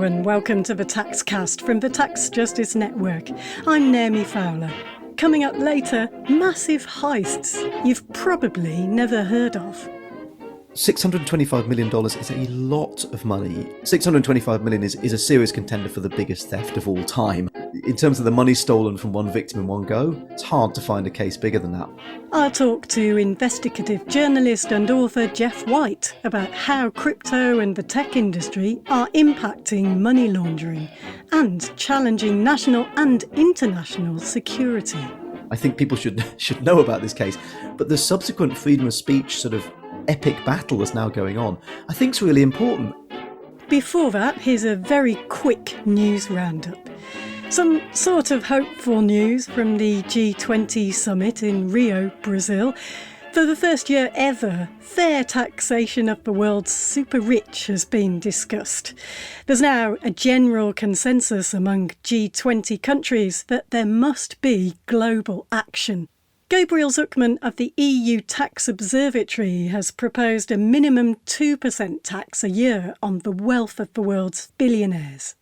Hello and welcome to the Taxcast from the Tax Justice Network. I'm Naomi Fowler. Coming up later, massive heists you've probably never heard of. $625 million is a lot of money. $625 million is a serious contender for the biggest theft of all time. In terms of the money stolen from one victim in one go, it's hard to find a case bigger than that. I'll talk to investigative journalist and author Geoff White about how crypto and the tech industry are impacting money laundering and challenging national and international security. I think people should know about this case, but the subsequent freedom of speech sort of epic battle that's now going on, I think is really important. Before that, here's a very quick news roundup. Some sort of hopeful news from the G20 summit in Rio, Brazil. For the first year ever, fair taxation of the world's super rich has been discussed. There's now a general consensus among G20 countries that there must be global action. Gabriel Zuckman of the EU Tax Observatory has proposed a minimum 2% tax a year on the wealth of the world's billionaires.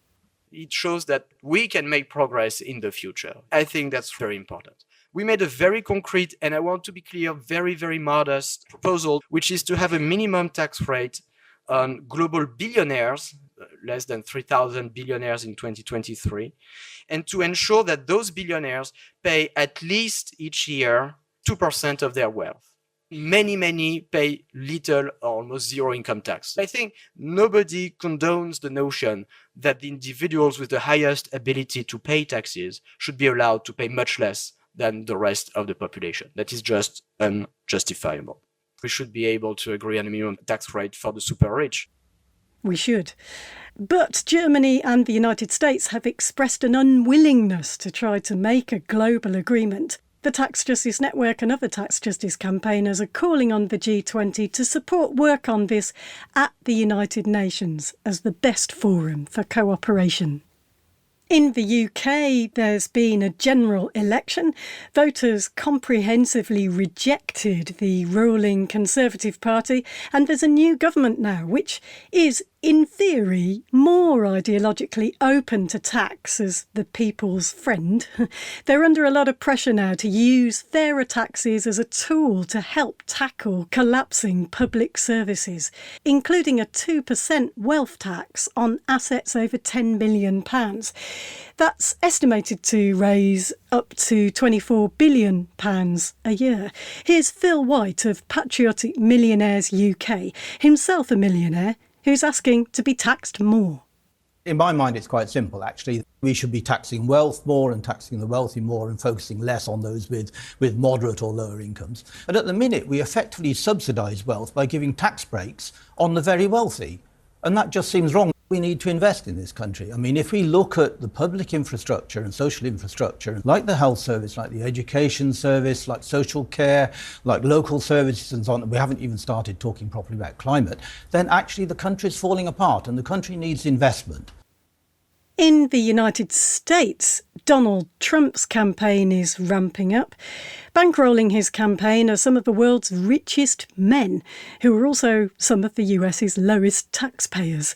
It shows that we can make progress in the future. I think that's very important. We made a very concrete, and I want to be clear, very, very modest proposal, which is to have a minimum tax rate on global billionaires, less than 3,000 billionaires in 2023, and to ensure that those billionaires pay at least each year 2% of their wealth. Many pay little or almost zero income tax. I think nobody condones the notion that the individuals with the highest ability to pay taxes should be allowed to pay much less than the rest of the population. That is just unjustifiable. We should be able to agree on a minimum tax rate for the super rich. We should. But Germany and the United States have expressed an unwillingness to try to make a global agreement. The Tax Justice Network and other tax justice campaigners are calling on the G20 to support work on this at the United Nations as the best forum for cooperation. In the UK, there's been a general election. Voters comprehensively rejected the ruling Conservative Party, and there's a new government now, which is, in theory, more ideologically open to tax as the people's friend. They're under a lot of pressure now to use fairer taxes as a tool to help tackle collapsing public services, including a 2% wealth tax on assets over £10 million. That's estimated to raise up to £24 billion a year. Here's Phil White of Patriotic Millionaires UK, himself a millionaire, who's asking to be taxed more. In my mind, it's quite simple, actually. We should be taxing wealth more and taxing the wealthy more and focusing less on those with moderate or lower incomes. And at the minute, we effectively subsidise wealth by giving tax breaks on the very wealthy. And that just seems wrong. We need to invest in this country. I mean, if we look at the public infrastructure and social infrastructure, like the health service, like the education service, like social care, like local services and so on, we haven't even started talking properly about climate, then actually the country's falling apart and the country needs investment. In the United States, Donald Trump's campaign is ramping up. Bankrolling his campaign are some of the world's richest men, who are also some of the US's lowest taxpayers.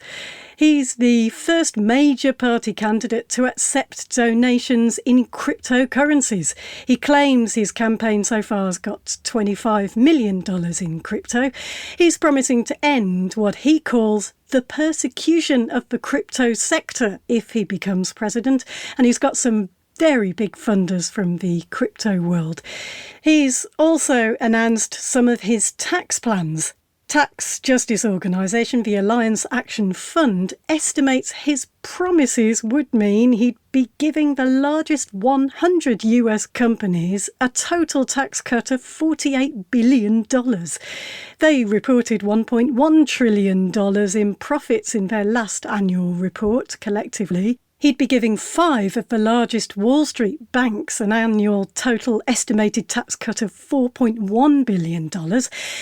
He's the first major party candidate to accept donations in cryptocurrencies. He claims his campaign so far has got $25 million in crypto. He's promising to end what he calls the persecution of the crypto sector if he becomes president. And he's got some very big funders from the crypto world. He's also announced some of his tax plans. Tax justice organisation, the Alliance Action Fund, estimates his promises would mean he'd be giving the largest 100 US companies a total tax cut of $48 billion. They reported $1.1 trillion in profits in their last annual report collectively. He'd be giving 5 of the largest Wall Street banks an annual total estimated tax cut of $4.1 billion,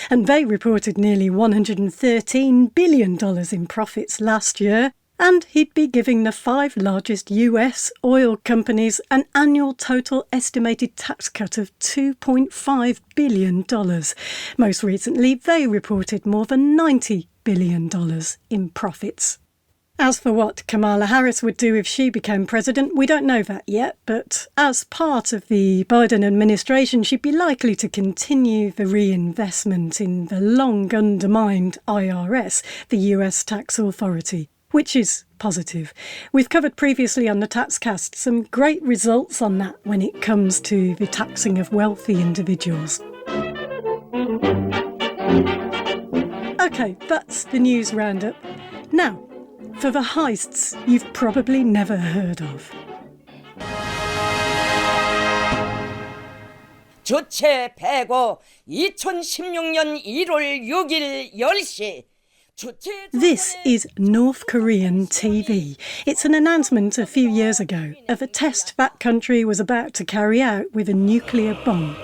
and they reported nearly $113 billion in profits last year. And he'd be giving the 5 largest US oil companies an annual total estimated tax cut of $2.5 billion. Most recently, they reported more than $90 billion in profits. As for what Kamala Harris would do if she became president, we don't know that yet, but as part of the Biden administration, she'd be likely to continue the reinvestment in the long undermined IRS, the US tax authority, which is positive. We've covered previously on the Taxcast some great results on that when it comes to the taxing of wealthy individuals. OK, that's the news roundup. Now, for the heists you've probably never heard of. 주체 배고 2016년 1월 6일 10시 This is North Korean TV. It's an announcement a few years ago of a test that country was about to carry out with a nuclear bomb.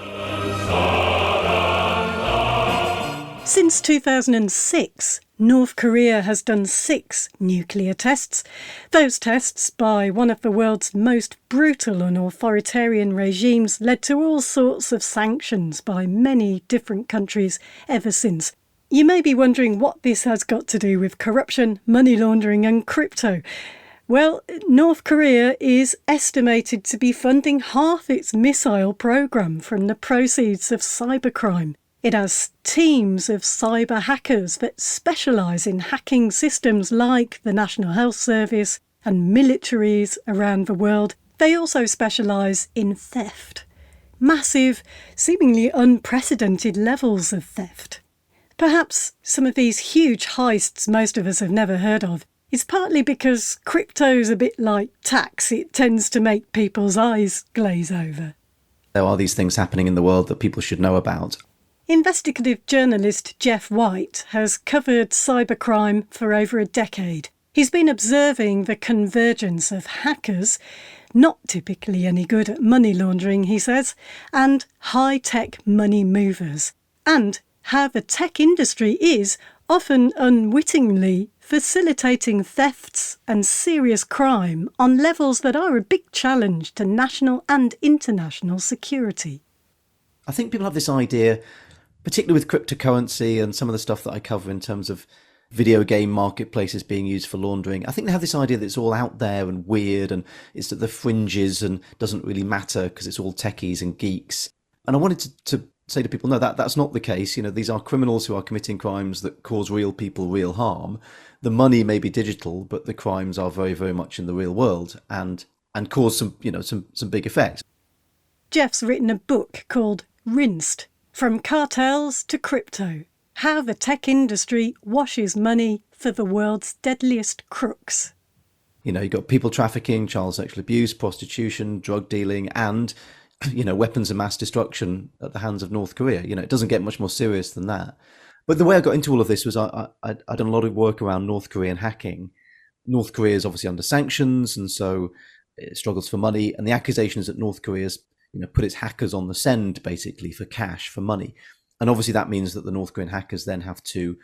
Since 2006, North Korea has done 6 nuclear tests. Those tests, by one of the world's most brutal and authoritarian regimes, led to all sorts of sanctions by many different countries ever since. You may be wondering what this has got to do with corruption, money laundering and crypto. Well, North Korea is estimated to be funding half its missile programme from the proceeds of cybercrime. It has teams of cyber hackers that specialise in hacking systems like the National Health Service and militaries around the world. They also specialise in theft. Massive, seemingly unprecedented levels of theft. Perhaps some of these huge heists most of us have never heard of is partly because crypto's a bit like tax. It tends to make people's eyes glaze over. There are these things happening in the world that people should know about. Investigative journalist Geoff White has covered cybercrime for over a decade. He's been observing the convergence of hackers, not typically any good at money laundering, he says, and high-tech money movers, and how the tech industry is, often unwittingly, facilitating thefts and serious crime on levels that are a big challenge to national and international security. I think people have this idea, particularly with cryptocurrency and some of the stuff that I cover in terms of video game marketplaces being used for laundering. I think they have this idea that it's all out there and weird and it's at the fringes and doesn't really matter because it's all techies and geeks. And I wanted to say to people, no, that's not the case. You know, these are criminals who are committing crimes that cause real people real harm. The money may be digital, but the crimes are very, very much in the real world and cause some big effects. Geoff's written a book called Rinsed, From Cartels to Crypto, How the Tech Industry Washes Money for the World's Deadliest Crooks. You know, you've got people trafficking, child sexual abuse, prostitution, drug dealing, and, weapons of mass destruction at the hands of North Korea. You know, it doesn't get much more serious than that. But the way I got into all of this was I'd done a lot of work around North Korean hacking. North Korea is obviously under sanctions, and so it struggles for money. And the accusation is that North Korea's put its hackers on the send, basically, for cash, for money. And obviously that means that the North Korean hackers then have to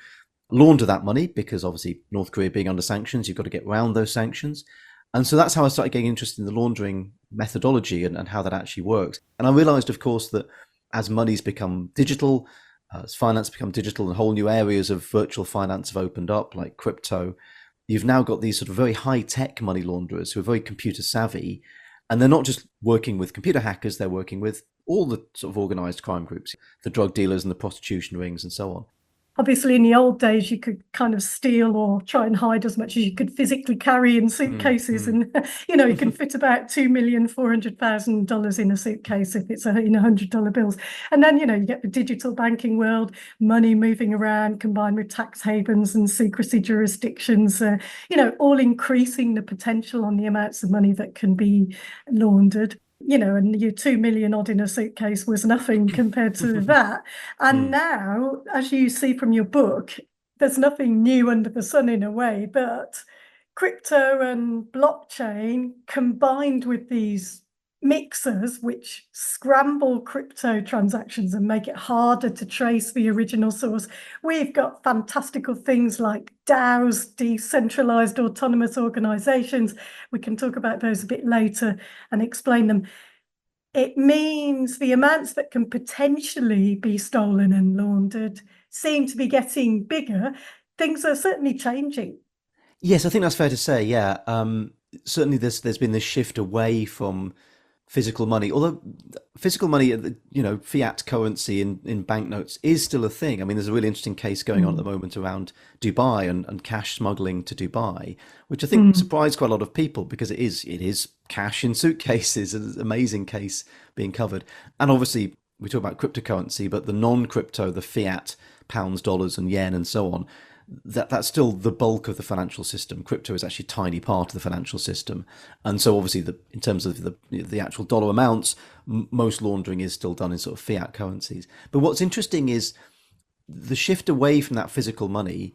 launder that money because obviously North Korea being under sanctions, you've got to get around those sanctions. And so that's how I started getting interested in the laundering methodology and how that actually works. And I realized, of course, that as money's become digital, as finance become digital and whole new areas of virtual finance have opened up, like crypto, you've now got these sort of very high-tech money launderers who are very computer savvy. And they're not just working with computer hackers, they're working with all the sort of organised crime groups, the drug dealers and the prostitution rings and so on. Obviously, in the old days, you could kind of steal or try and hide as much as you could physically carry in suitcases. And, you can fit about $2,400,000 in a suitcase if it's $100 bills. And then, you get the digital banking world, money moving around combined with tax havens and secrecy jurisdictions, all increasing the potential on the amounts of money that can be laundered. And your 2 million odd in a suitcase was nothing compared to that. And now, as you see from your book, there's nothing new under the sun in a way, but crypto and blockchain combined with these mixers which scramble crypto transactions and make it harder to trace the original source. We've got fantastical things like DAOs, decentralized autonomous organizations. We can talk about those a bit later and explain them. It means the amounts that can potentially be stolen and laundered seem to be getting bigger. Things are certainly changing. Yes, I think that's fair to say. Yeah, certainly there's been this shift away from physical money. Although physical money, fiat currency in banknotes is still a thing. I mean, there's a really interesting case going on at the moment around Dubai and cash smuggling to Dubai, which I think surprised quite a lot of people because it is cash in suitcases. It's an amazing case being covered. And obviously, we talk about cryptocurrency, but the non-crypto, the fiat pounds, dollars, and yen, and so on, that's still the bulk of the financial system. Crypto is actually a tiny part of the financial system, and so obviously, in terms of the actual dollar amounts, most laundering is still done in sort of fiat currencies. But what's interesting is the shift away from that physical money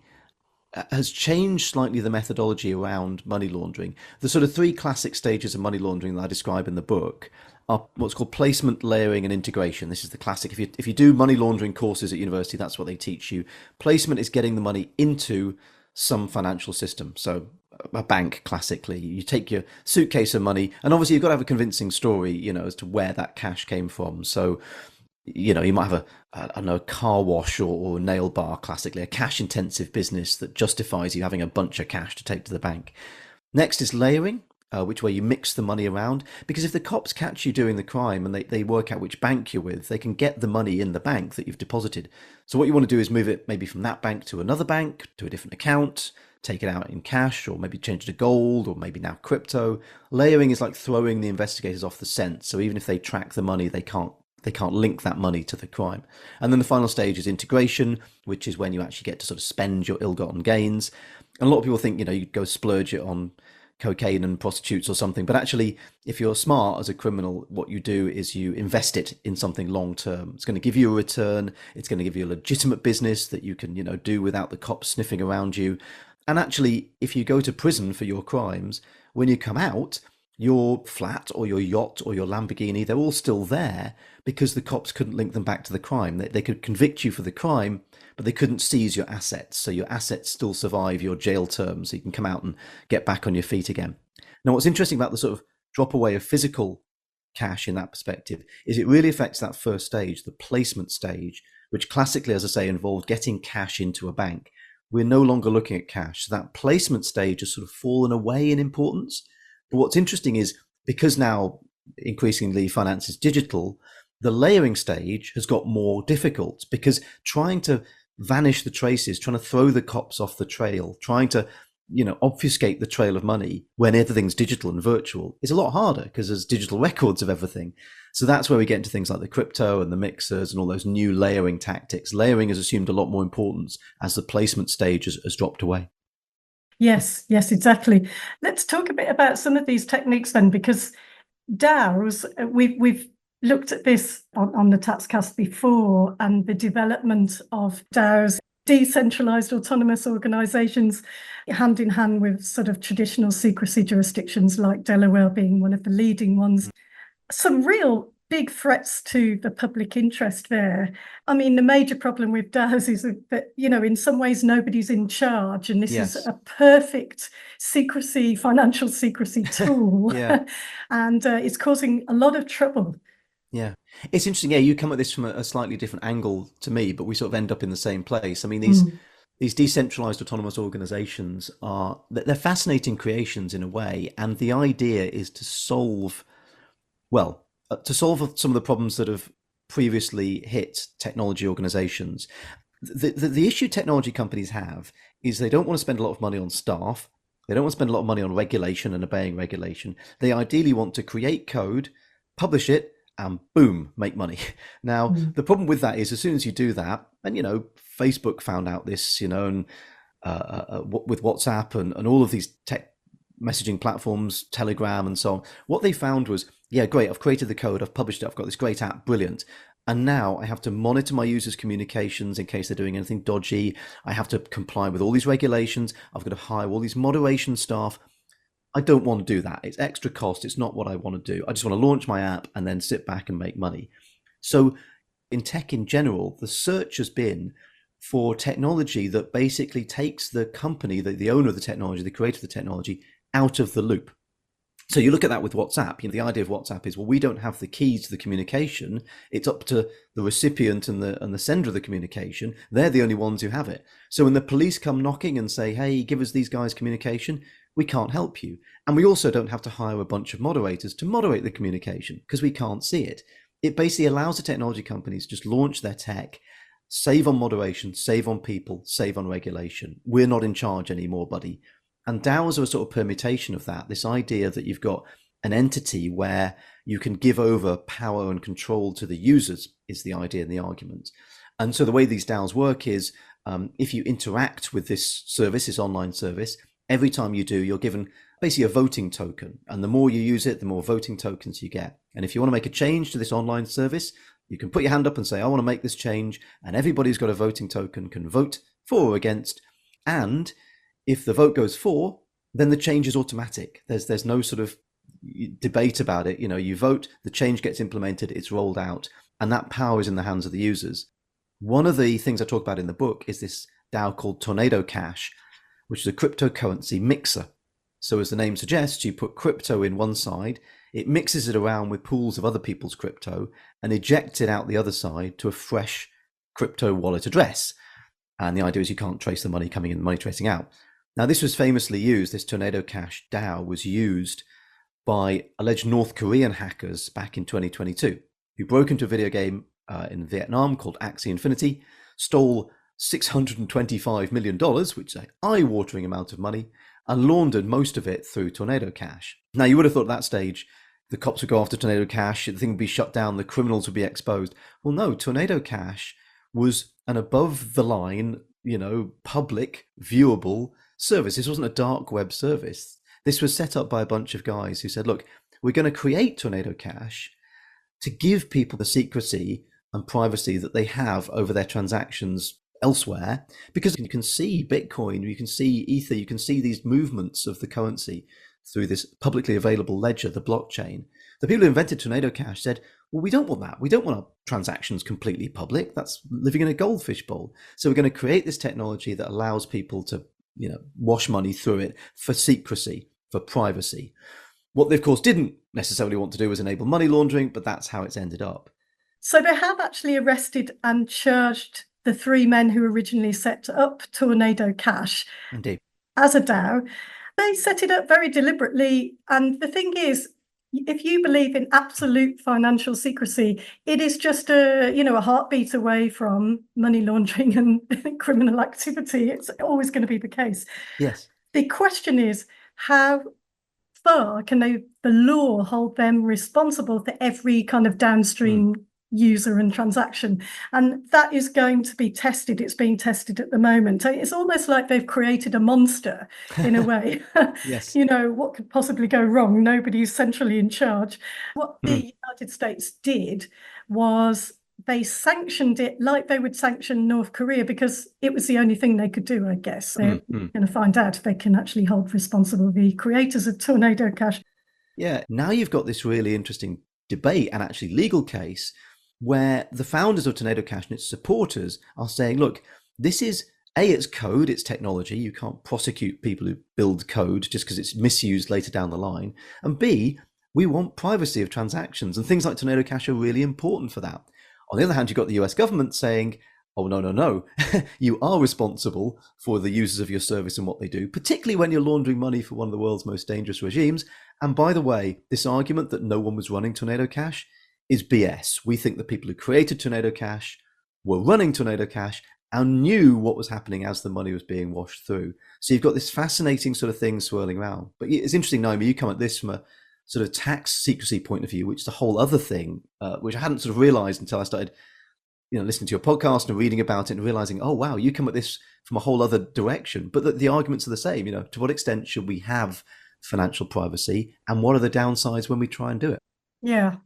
has changed slightly the methodology around money laundering. The sort of three classic stages of money laundering that I describe in the book are what's called placement, layering, and integration. This is the classic. If you do money laundering courses at university, that's what they teach you. Placement is getting the money into some financial system. So a bank, classically, you take your suitcase of money, and obviously you've got to have a convincing story, as to where that cash came from. So you might have a car wash or a nail bar, classically, a cash intensive business that justifies you having a bunch of cash to take to the bank. Next is layering, which way you mix the money around. Because if the cops catch you doing the crime and they work out which bank you're with, they can get the money in the bank that you've deposited. So what you want to do is move it maybe from that bank to another bank, to a different account, take it out in cash, or maybe change it to gold, or maybe now crypto. Layering is like throwing the investigators off the scent. So even if they track the money, they can't link that money to the crime. And then the final stage is integration, which is when you actually get to sort of spend your ill-gotten gains. And a lot of people think, you go splurge it on cocaine and prostitutes or something. But actually, if you're smart as a criminal, what you do is you invest it in something long-term. It's going to give you a return. It's going to give you a legitimate business that you can, do without the cops sniffing around you. And actually, if you go to prison for your crimes, when you come out, your flat or your yacht or your Lamborghini, they're all still there because the cops couldn't link them back to the crime. They could convict you for the crime, but they couldn't seize your assets. So your assets still survive your jail term, so you can come out and get back on your feet again. Now, what's interesting about the sort of drop away of physical cash in that perspective is it really affects that first stage, the placement stage, which classically, as I say, involved getting cash into a bank. We're no longer looking at cash. So that placement stage has sort of fallen away in importance. But what's interesting is because now increasingly finance is digital, the layering stage has got more difficult because trying to vanish the traces, trying to throw the cops off the trail, trying to, obfuscate the trail of money when everything's digital and virtual is a lot harder because there's digital records of everything. So that's where we get into things like the crypto and the mixers and all those new layering tactics. Layering has assumed a lot more importance as the placement stage has dropped away. Yes, exactly. Let's talk a bit about some of these techniques then, because DAOs, we've looked at this on the Taxcast before, and the development of DAOs, decentralized autonomous organizations, hand in hand with sort of traditional secrecy jurisdictions like Delaware being one of the leading ones. Some real big threats to the public interest there. I mean, the major problem with DAOs is that, in some ways nobody's in charge, and this is a perfect financial secrecy tool. And it's causing a lot of trouble. Yeah, it's interesting. Yeah, you come at this from a slightly different angle to me, but we sort of end up in the same place. I mean, these decentralized autonomous organizations they're fascinating creations in a way, and the idea is to solve some of the problems that have previously hit technology organizations. The issue technology companies have is they don't want to spend a lot of money on staff. They don't want to spend a lot of money on regulation and obeying regulation. They ideally want to create code, publish it, and boom, make money. Now, the problem with that is as soon as you do that, and, Facebook found out this, and with WhatsApp and all of these tech messaging platforms, Telegram and so on, what they found was, yeah, great, I've created the code, I've published it, I've got this great app, brilliant. And now I have to monitor my users' communications in case they're doing anything dodgy. I have to comply with all these regulations. I've got to hire all these moderation staff. I don't want to do that. It's extra cost. It's not what I want to do. I just want to launch my app and then sit back and make money. So in tech in general, the search has been for technology that basically takes the company, the owner of the technology, the creator of the technology, out of the loop. So you look at that with WhatsApp. The idea of WhatsApp is, well, we don't have the keys to the communication. It's up to the recipient and the sender of the communication. They're the only ones who have it. So when the police come knocking and say, hey, give us these guys communication, we can't help you. And we also don't have to hire a bunch of moderators to moderate the communication because we can't see it. It basically allows the technology companies to just launch their tech, save on moderation, save on people, save on regulation. We're not in charge anymore, buddy. And DAOs are a sort of permutation of that, this idea that you've got an entity where you can give over power and control to the users is the idea and the argument. And so the way these DAOs work is if you interact with this service, this online service, every time you do, you're given basically a voting token. And the more you use it, the more voting tokens you get. And if you want to make a change to this online service, you can put your hand up and say, I want to make this change. And everybody who's got a voting token can vote for or against. And if the vote goes for, then the change is automatic. There's no sort of debate about it. You vote, the change gets implemented, it's rolled out, and that power is in the hands of the users. One of the things I talk about in the book is this DAO called Tornado Cash, which is a cryptocurrency mixer. So as the name suggests, you put crypto in one side, it mixes it around with pools of other people's crypto and ejects it out the other side to a fresh crypto wallet address. And the idea is you can't trace the money coming in, the money tracing out. Now, this was famously used, this Tornado Cash DAO was used by alleged North Korean hackers back in 2022, who broke into a video game in Vietnam called Axie Infinity, stole $625 million, which is an eye-watering amount of money, and laundered most of it through Tornado Cash. Now, you would have thought at that stage, the cops would go after Tornado Cash, the thing would be shut down, the criminals would be exposed. Well, no, Tornado Cash was an above-the-line, public, viewable service. This wasn't a dark web service. This was set up by a bunch of guys who said, look, we're going to create Tornado Cash to give people the secrecy and privacy that they have over their transactions elsewhere, because you can see Bitcoin, you can see Ether, you can see these movements of the currency through this publicly available ledger, the blockchain. The people who invented Tornado Cash said, well, we don't want that. We don't want our transactions completely public. That's living in a goldfish bowl. So we're going to create this technology that allows people to wash money through it for secrecy, for privacy. What they, of course, didn't necessarily want to do was enable money laundering, but that's how it's ended up. So they have actually arrested and charged the three men who originally set up Tornado Cash. Indeed. As a DAO. They set it up very deliberately. And the thing is, if you believe in absolute financial secrecy, it is just a heartbeat away from money laundering and criminal activity. It's always going to be the case. Yes. The question is, how far can the law hold them responsible for every kind of downstream user and transaction? And that is going to be tested. It's being tested at the moment. It's almost like they've created a monster in a way. Yes. What could possibly go wrong? Nobody's centrally in charge. What the United States did was they sanctioned it like they would sanction North Korea, because it was the only thing they could do, I guess. They're going to find out if they can actually hold responsible the creators of Tornado Cash. Yeah. Now you've got this really interesting debate and actually legal case where the founders of Tornado Cash and its supporters are saying, look, this is it's code, it's technology. You can't prosecute people who build code just because it's misused later down the line. And B, we want privacy of transactions, and things like Tornado Cash are really important for that. On the other hand, you've got the US government saying, oh, no, you are responsible for the users of your service and what they do, particularly when you're laundering money for one of the world's most dangerous regimes. And by the way, this argument that no one was running Tornado Cash is BS. We think the people who created Tornado Cash were running Tornado Cash and knew what was happening as the money was being washed through. So you've got this fascinating sort of thing swirling around. But it's interesting, Naomi, you come at this from a sort of tax secrecy point of view, which is a whole other thing, which I hadn't sort of realized until I started listening to your podcast and reading about it and realizing, oh, wow, you come at this from a whole other direction. But the arguments are the same. To what extent should we have financial privacy, and what are the downsides when we try and do it? Yeah.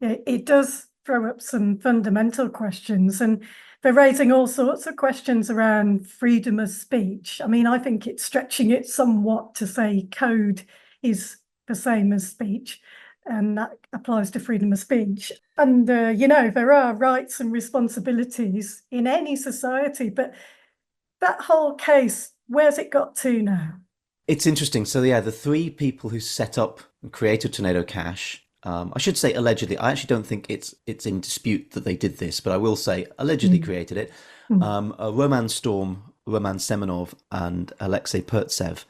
It does throw up some fundamental questions, and they're raising all sorts of questions around freedom of speech. I mean, I think it's stretching it somewhat to say code is the same as speech, and that applies to freedom of speech. And, there are rights and responsibilities in any society, but that whole case, where's it got to now? It's interesting. So, yeah, the three people who set up created Tornado Cash. I should say allegedly. I actually don't think it's in dispute that they did this, but I will say allegedly created it. Roman Storm, Roman Semenov, and Alexei Pertsev.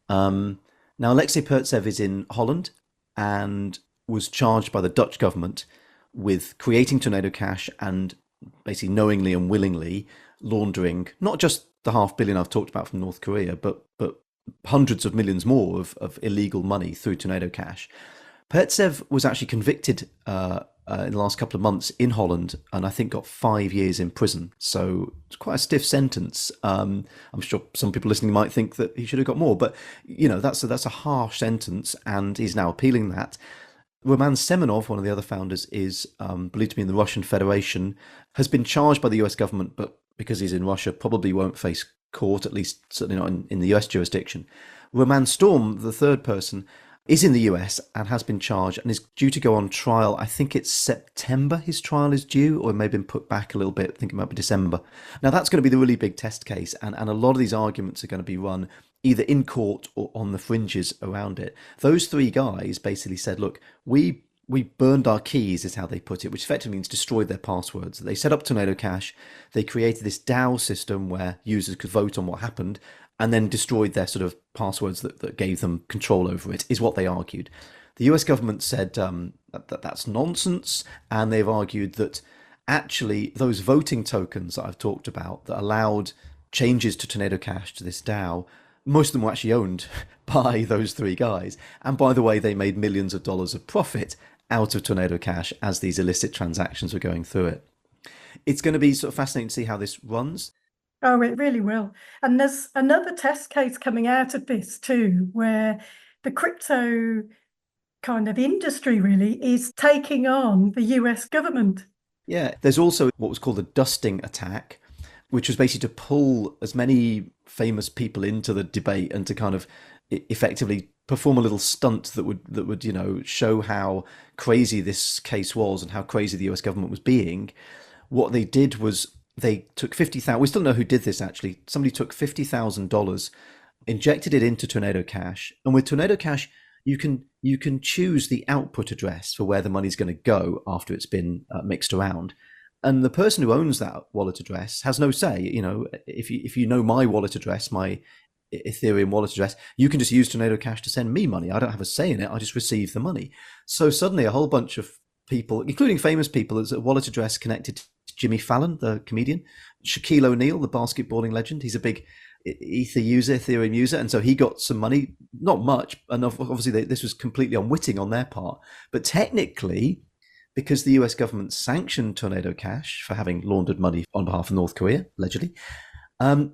Now, Alexei Pertsev is in Holland and was charged by the Dutch government with creating Tornado Cash and basically knowingly and willingly laundering not just the $500 million I've talked about from North Korea, but hundreds of millions more of illegal money through Tornado Cash. Pertsev was actually convicted in the last couple of months in Holland, and I think got 5 years in prison. So it's quite a stiff sentence. I'm sure some people listening might think that he should have got more, but that's a harsh sentence, and he's now appealing that. Roman Semenov, one of the other founders, is believed to be in the Russian Federation, has been charged by the US government, but because he's in Russia, probably won't face court, at least certainly not in the US jurisdiction. Roman Storm, the third person, is in the US and has been charged and is due to go on trial. I think it's September his trial is due, or it may have been put back a little bit. I think it might be December. Now, that's going to be the really big test case, and a lot of these arguments are going to be run either in court or on the fringes around it. Those three guys basically said, look, we burned our keys, is how they put it, which effectively means destroyed their passwords. They set up Tornado Cash. They created this DAO system where users could vote on what happened, and then destroyed their sort of passwords that gave them control over it, is what they argued. The US government said that's nonsense, and they've argued that actually those voting tokens that I've talked about that allowed changes to Tornado Cash, to this DAO, most of them were actually owned by those three guys. And by the way, they made millions of dollars of profit out of Tornado Cash as these illicit transactions were going through it. It's going to be sort of fascinating to see how this runs. Oh, it really will. And there's another test case coming out of this too, where the crypto kind of industry really is taking on the US government. Yeah, there's also what was called a dusting attack, which was basically to pull as many famous people into the debate and to kind of effectively perform a little stunt that would show how crazy this case was and how crazy the US government was being. What they did was they took $50,000. We still know who did this, actually. Somebody took $50,000, injected it into Tornado Cash, and with Tornado Cash, you can choose the output address for where the money's going to go after it's been mixed around. And the person who owns that wallet address has no say. If you know my wallet address, my Ethereum wallet address, you can just use Tornado Cash to send me money. I don't have a say in it. I just receive the money. So suddenly a whole bunch of people, including famous people, there's a wallet address connected to Jimmy Fallon, the comedian, Shaquille O'Neal, the basketballing legend. He's a big Ethereum user, and so he got some money, not much, and obviously this was completely unwitting on their part. But technically, because the US government sanctioned Tornado Cash for having laundered money on behalf of North Korea, allegedly,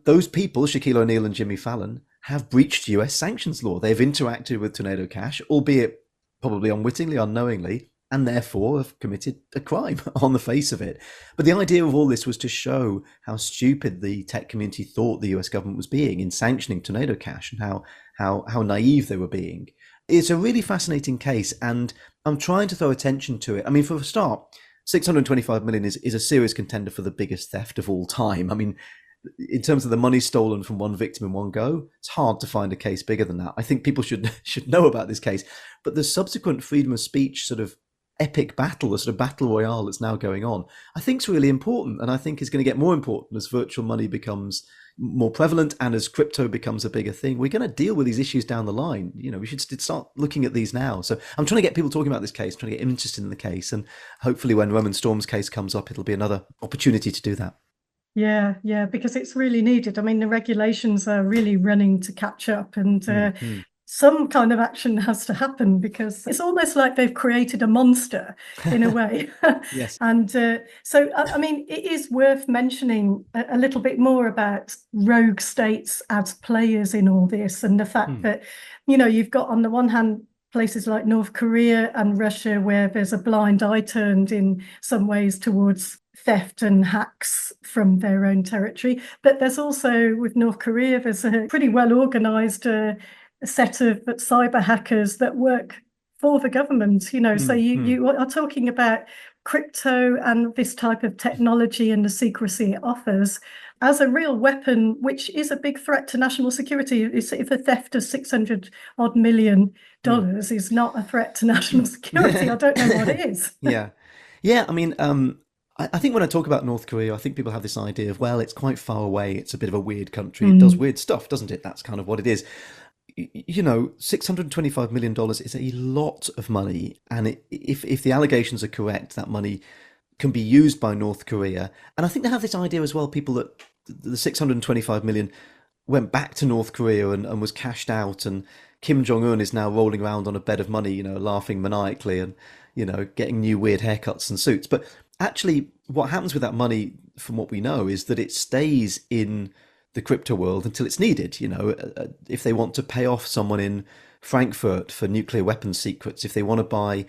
those people, Shaquille O'Neal and Jimmy Fallon, have breached US sanctions law. They've interacted with Tornado Cash, albeit probably unwittingly, unknowingly, and therefore have committed a crime on the face of it. But the idea of all this was to show how stupid the tech community thought the US government was being in sanctioning Tornado Cash, and how naive they were being. It's a really fascinating case, and I'm trying to throw attention to it. I mean, for a start, $625 million is a serious contender for the biggest theft of all time. I mean, in terms of the money stolen from one victim in one go, it's hard to find a case bigger than that. I think people should know about this case. But the subsequent freedom of speech sort of epic battle, the sort of battle royale that's now going on, I think is really important, and I think is going to get more important as virtual money becomes more prevalent and as crypto becomes a bigger thing. We're going to deal with these issues down the line. We should start looking at these now. So I'm trying to get people talking about this case, trying to get interested in the case, and hopefully when Roman Storm's case comes up, it'll be another opportunity to do that. Yeah, because it's really needed. I mean, the regulations are really running to catch up, and some kind of action has to happen, because it's almost like they've created a monster in a way. Yes. And so, I mean, it is worth mentioning a little bit more about rogue states as players in all this, and the fact that, you've got on the one hand places like North Korea and Russia where there's a blind eye turned in some ways towards theft and hacks from their own territory. But there's also, with North Korea, there's a pretty well organized set of cyber hackers that work for the government, so you are talking about crypto and this type of technology and the secrecy it offers, as a real weapon, which is a big threat to national security. If a theft of $600 million is not a threat to national security, I don't know what is. Yeah. I mean, I think when I talk about North Korea, I think people have this idea of, well, it's quite far away. It's a bit of a weird country. It does weird stuff, doesn't it? That's kind of what it is. $625 million is a lot of money. And if the allegations are correct, that money can be used by North Korea. And I think they have this idea as well, people, that the 625 million went back to North Korea and was cashed out, and Kim Jong-un is now rolling around on a bed of money, laughing maniacally and, getting new weird haircuts and suits. But actually, what happens with that money, from what we know, is that it stays in the crypto world until it's needed. If they want to pay off someone in Frankfurt for nuclear weapons secrets, if they want to buy,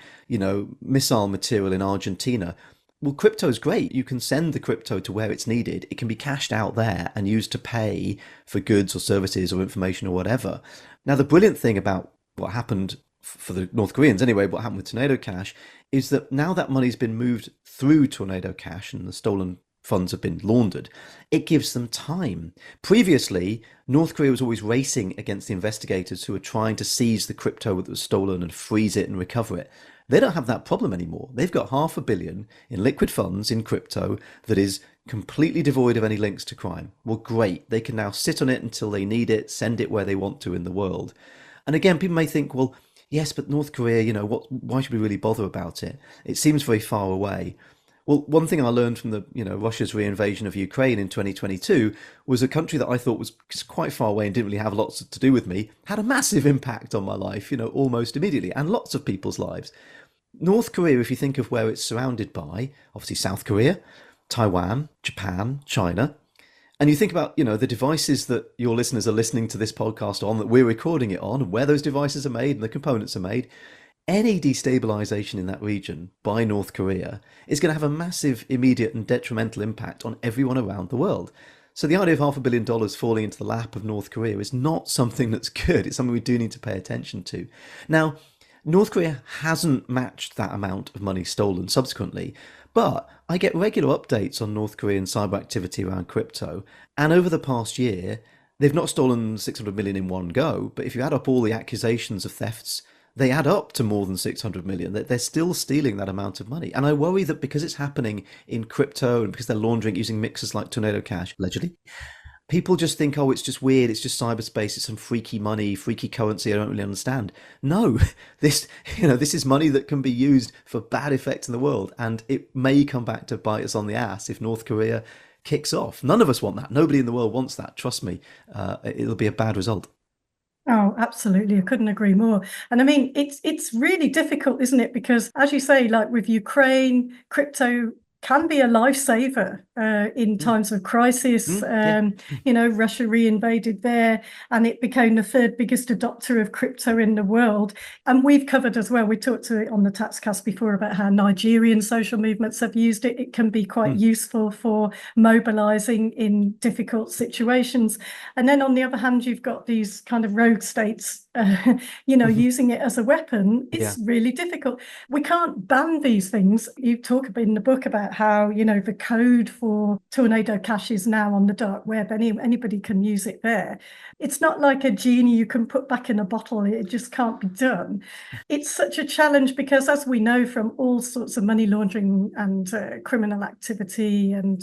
missile material in Argentina, well, crypto is great. You can send the crypto to where it's needed. It can be cashed out there and used to pay for goods or services or information or whatever. Now, the brilliant thing about what happened for the North Koreans anyway, what happened with Tornado Cash, is that now that money's been moved through Tornado Cash and the stolen funds have been laundered, it gives them time. Previously, North Korea was always racing against the investigators who were trying to seize the crypto that was stolen and freeze it and recover it. They don't have that problem anymore. They've got $500 million in liquid funds in crypto that is completely devoid of any links to crime. Well, great. They can now sit on it until they need it, send it where they want to in the world. And again, people may think, well, yes, but North Korea, why should we really bother about it? It seems very far away. Well, one thing I learned from the, Russia's reinvasion of Ukraine in 2022 was a country that I thought was quite far away and didn't really have lots to do with me, had a massive impact on my life, almost immediately, and lots of people's lives. North Korea, if you think of where it's surrounded by, obviously South Korea, Taiwan, Japan, China, and you think about, the devices that your listeners are listening to this podcast on, that we're recording it on, and where those devices are made and the components are made, any destabilization in that region by North Korea is going to have a massive, immediate and detrimental impact on everyone around the world. So the idea of $500 million falling into the lap of North Korea is not something that's good. It's something we do need to pay attention to. Now, North Korea hasn't matched that amount of money stolen subsequently, but I get regular updates on North Korean cyber activity around crypto, and over the past year, they've not stolen 600 million in one go, but if you add up all the accusations of thefts, they add up to more than 600 million. They're still stealing that amount of money. And I worry that because it's happening in crypto and because they're laundering using mixers like Tornado Cash, allegedly, people just think, oh, it's just weird, it's just cyberspace, it's some freaky money, freaky currency I don't really understand. No, this is money that can be used for bad effects in the world, and it may come back to bite us on the ass if North Korea kicks off. None of us want that. Nobody in the world wants that. Trust me, it'll be a bad result. Oh, absolutely. I couldn't agree more. And I mean, it's really difficult, isn't it? Because as you say, like with Ukraine, crypto can be a lifesaver in times of crisis. Russia reinvaded there and it became the third biggest adopter of crypto in the world. And we've covered as well, we talked to it on the Taxcast before about how Nigerian social movements have used it. It can be quite useful for mobilizing in difficult situations. And then on the other hand, you've got these kind of rogue states, using it as a weapon. It's really difficult. We can't ban these things. You talk in the book about how, the code for Tornado Cash is now on the dark web. Anybody can use it there. It's not like a genie you can put back in a bottle. It just can't be done. It's such a challenge because, as we know from all sorts of money laundering and criminal activity and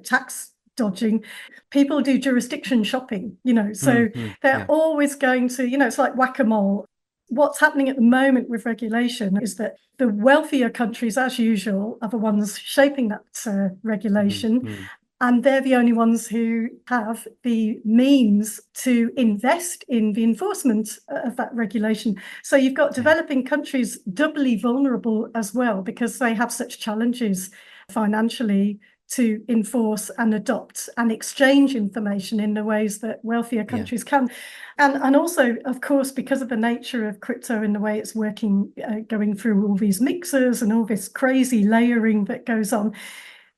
tax dodging, people do jurisdiction shopping, so they're always going to, it's like whack-a-mole. What's happening at the moment with regulation is that the wealthier countries, as usual, are the ones shaping that regulation. And they're the only ones who have the means to invest in the enforcement of that regulation. So you've got developing countries doubly vulnerable as well because they have such challenges financially to enforce and adopt and exchange information in the ways that wealthier countries can. And also, of course, because of the nature of crypto and the way it's working, going through all these mixers and all this crazy layering that goes on,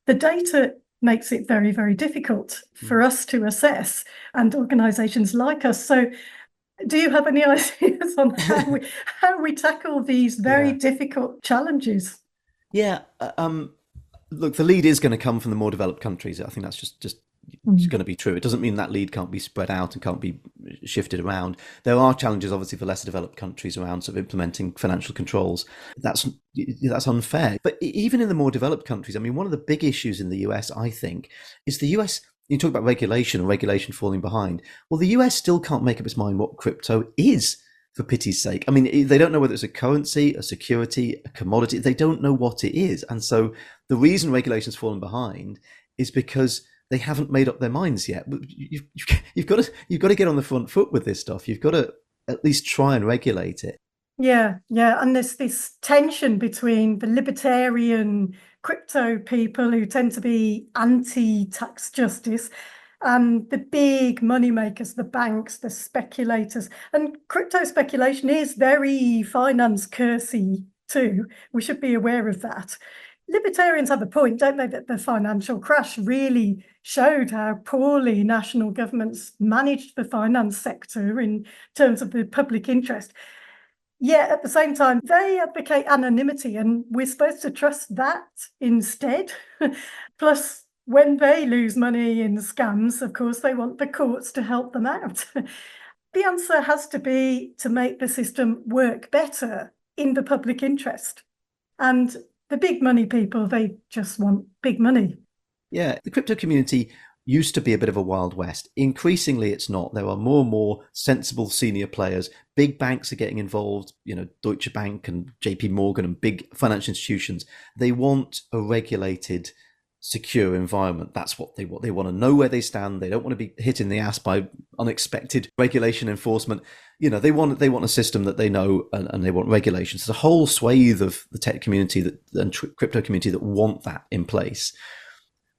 the data makes it very, very difficult for us to assess, and organizations like us. So do you have any ideas on how we tackle these very difficult challenges? Look, the lead is going to come from the more developed countries. I think that's just is going to be true. It doesn't mean that lead can't be spread out and can't be shifted around. There are challenges, obviously, for less developed countries around sort of implementing financial controls. That's unfair. But even in the more developed countries, I mean, one of the big issues in the US, I think, is the US. You talk about regulation and regulation falling behind. Well, the US still can't make up its mind what crypto is, for pity's sake. I mean, they don't know whether it's a currency, a security, a commodity. They don't know what it is. And so the reason regulation's fallen behind is because they haven't made up their minds yet. You've got to get on the front foot with this stuff. You've got to at least try and regulate it. Yeah. And there's this tension between the libertarian crypto people who tend to be anti-tax justice and the big moneymakers, the banks, the speculators. And crypto speculation is very finance cursey too. We should be aware of that. Libertarians have a point, don't they, that the financial crash really showed how poorly national governments managed the finance sector in terms of the public interest. Yet at the same time, they advocate anonymity, and we're supposed to trust that instead. Plus, when they lose money in scams, of course, they want the courts to help them out. The answer has to be to make the system work better in the public interest. And the big money people, they just want big money. Yeah, the crypto community used to be a bit of a Wild West. Increasingly, it's not. There are more and more sensible senior players. Big banks are getting involved, Deutsche Bank and JP Morgan and big financial institutions. They want a regulated, secure environment. That's what they want. They want to know where they stand. They don't want to be hit in the ass by unexpected regulation enforcement. They want a system that they know, and they want regulations. There's a whole swathe of the tech community and crypto community that want that in place.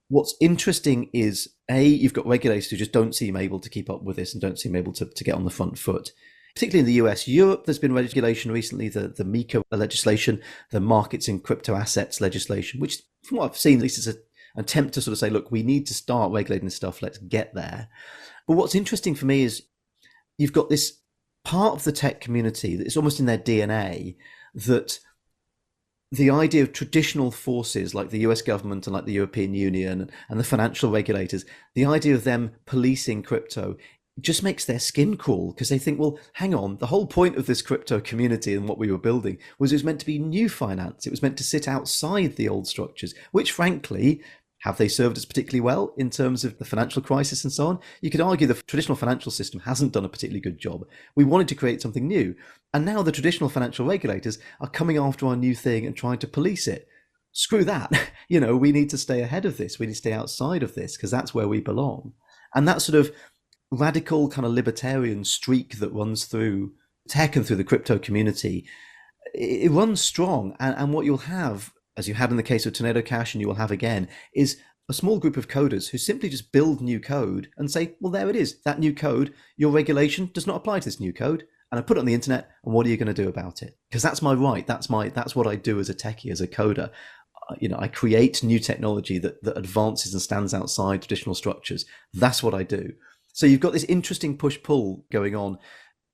What's interesting is, you've got regulators who just don't seem able to keep up with this and don't seem able to get on the front foot. Particularly in the US. Europe, there's been regulation recently, the MiCA legislation, the markets in crypto assets legislation, which from what I've seen, at least is an attempt to sort of say, look, we need to start regulating this stuff, let's get there. But what's interesting for me is you've got this part of the tech community that is almost in their DNA, that the idea of traditional forces like the US government and like the European Union and the financial regulators, the idea of them policing crypto just makes their skin crawl, because they think, well, hang on, the whole point of this crypto community and what we were building was it was meant to be new finance. It was meant to sit outside the old structures, which frankly, have they served us particularly well in terms of the financial crisis and so on? You could argue the traditional financial system hasn't done a particularly good job. We wanted to create something new. And now the traditional financial regulators are coming after our new thing and trying to police it. Screw that. We need to stay ahead of this. We need to stay outside of this because that's where we belong. And that sort of radical kind of libertarian streak that runs through tech and through the crypto community, it runs strong. And what you'll have, as you had in the case of Tornado Cash and you will have again, is a small group of coders who simply just build new code and say, well, there it is, that new code, your regulation does not apply to this new code. And I put it on the internet, and what are you going to do about it? Because that's my right. That's what I do as a techie, as a coder. I create new technology that advances and stands outside traditional structures. That's what I do. So you've got this interesting push-pull going on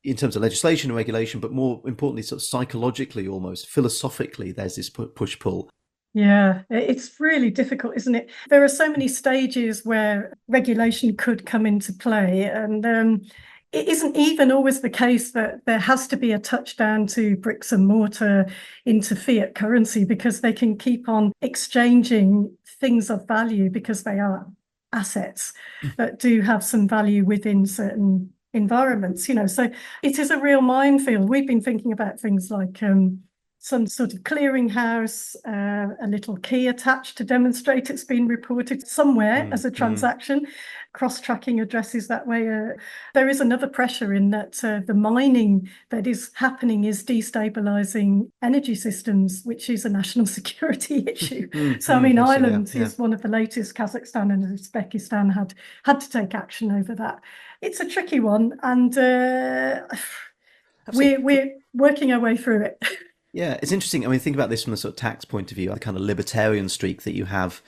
in terms of legislation and regulation, but more importantly, sort of psychologically, almost philosophically, there's this push-pull. Yeah, it's really difficult, isn't it? There are so many stages where regulation could come into play, and it isn't even always the case that there has to be a touchdown to bricks and mortar into fiat currency, because they can keep on exchanging things of value because they are assets that do have some value within certain environments, so it is a real minefield. We've been thinking about things like some sort of clearinghouse, a little key attached to demonstrate it's been reported somewhere as a transaction, cross-tracking addresses that way. There is another pressure in that the mining that is happening is destabilizing energy systems, which is a national security issue. Ireland is one of the latest. Kazakhstan and Uzbekistan had to take action over that. It's a tricky one, and we're working our way through it. Yeah, it's interesting. I mean, think about this from the sort of tax point of view, the kind of libertarian streak that you have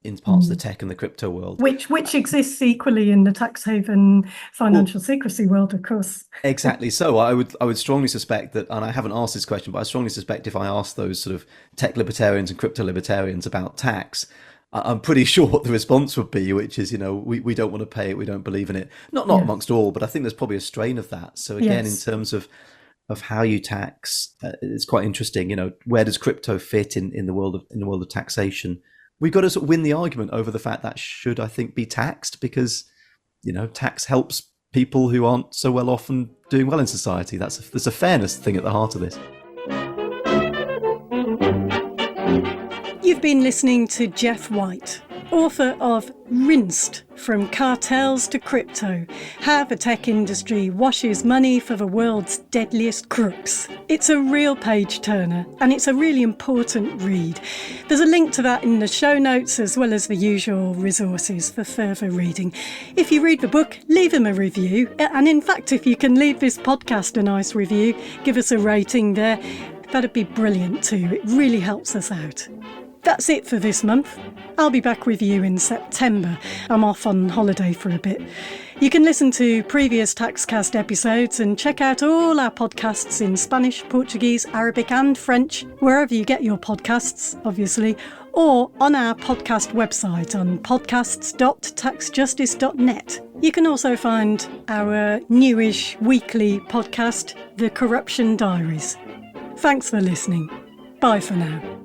in parts of the tech and the crypto world. Which exists equally in the tax haven financial secrecy world, of course. Exactly. So I would strongly suspect that, and I haven't asked this question, but I strongly suspect if I asked those sort of tech libertarians and crypto libertarians about tax, I'm pretty sure what the response would be, which is, we don't want to pay it, we don't believe in it. Not amongst all, but I think there's probably a strain of that. So again, in terms of how you tax, it's quite interesting. Where does crypto fit in the world of taxation? We've got to sort of win the argument over the fact that should, I think, be taxed, because tax helps people who aren't so well off and doing well in society. There's a fairness thing at the heart of this. You've been listening to Geoff White, author of Rinsed: From Cartels to Crypto, How the Tech Industry Washes Money for the World's Deadliest Crooks. It's a real page-turner, and it's a really important read. There's a link to that in the show notes, as well as the usual resources for further reading. If you read the book, leave him a review. And in fact, if you can leave this podcast a nice review, give us a rating there, that'd be brilliant too. It really helps us out. That's it for this month. I'll be back with you in September. I'm off on holiday for a bit. You can listen to previous Taxcast episodes and check out all our podcasts in Spanish, Portuguese, Arabic and French, wherever you get your podcasts, obviously, or on our podcast website on podcasts.taxjustice.net. You can also find our newish weekly podcast, The Corruption Diaries. Thanks for listening. Bye for now.